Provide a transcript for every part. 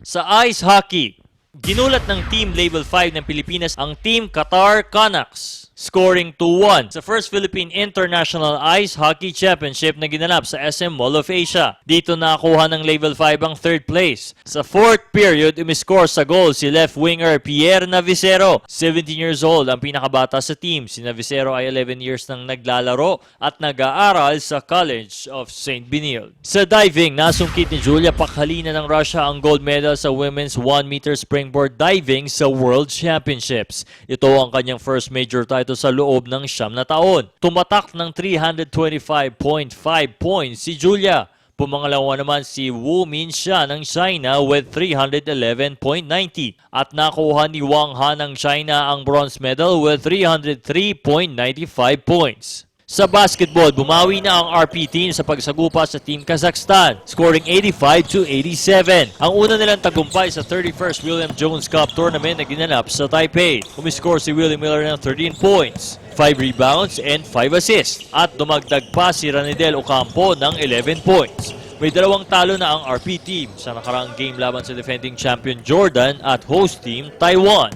Sa ice hockey, ginulat ng Team Label 5 ng Pilipinas ang Team Qatar Canucks, scoring 2-1 sa first Philippine International Ice Hockey Championship na ginanap sa SM Mall of Asia. Dito nakakuha ng Label 5 ang third place. Sa fourth period, umiscore sa goal si left winger Pierre Navicero. 17 years old ang pinakabata sa team. Si Navicero ay 11 years nang naglalaro at nag-aaral sa College of St. Benilde. Sa diving, nasungkit ni Julia Pakhalina ng Russia ang gold medal sa women's 1-meter springboard diving sa World Championships. Ito ang kanyang first major title sa loob ng 9 na taon. Tumatak ng 325.5 points si Julia. Pumangalawa naman si Wu Minxia ng China with 311.90 at nakuha ni Wang Han ng China ang bronze medal with 303.95 points. Sa basketball, bumawi na ang RP team sa pagsagupa sa Team Kazakhstan, scoring 85-87. Ang una nilang tagumpay sa 31st William Jones Cup tournament na ginanap sa Taipei. Umiscore si Willie Miller ng 13 points, 5 rebounds, and 5 assists. At dumagdag pa si Ranidel Ocampo ng 11 points. May dalawang talo na ang RP team sa nakaraang game laban sa defending champion Jordan at host team Taiwan.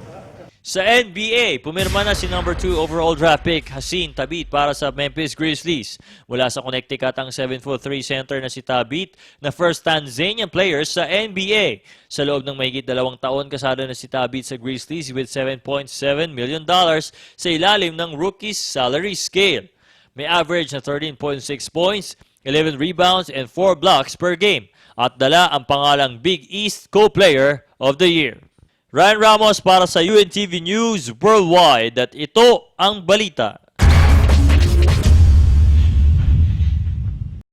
Sa NBA, pumirma na si number 2 overall draft pick Hassan Thabit para sa Memphis Grizzlies. Mula sa Connecticut ang 7'3" center na si Thabit na first Tanzanian player sa NBA. Sa loob ng mahigit 2 taon, kasado na si Thabit sa Grizzlies with $7.7 million sa ilalim ng rookie's salary scale. May average na 13.6 points, 11 rebounds, and 4 blocks per game. At dala ang pangalang Big East Co-Player of the Year. Ryan Ramos para sa UNTV News Worldwide at ito ang balita.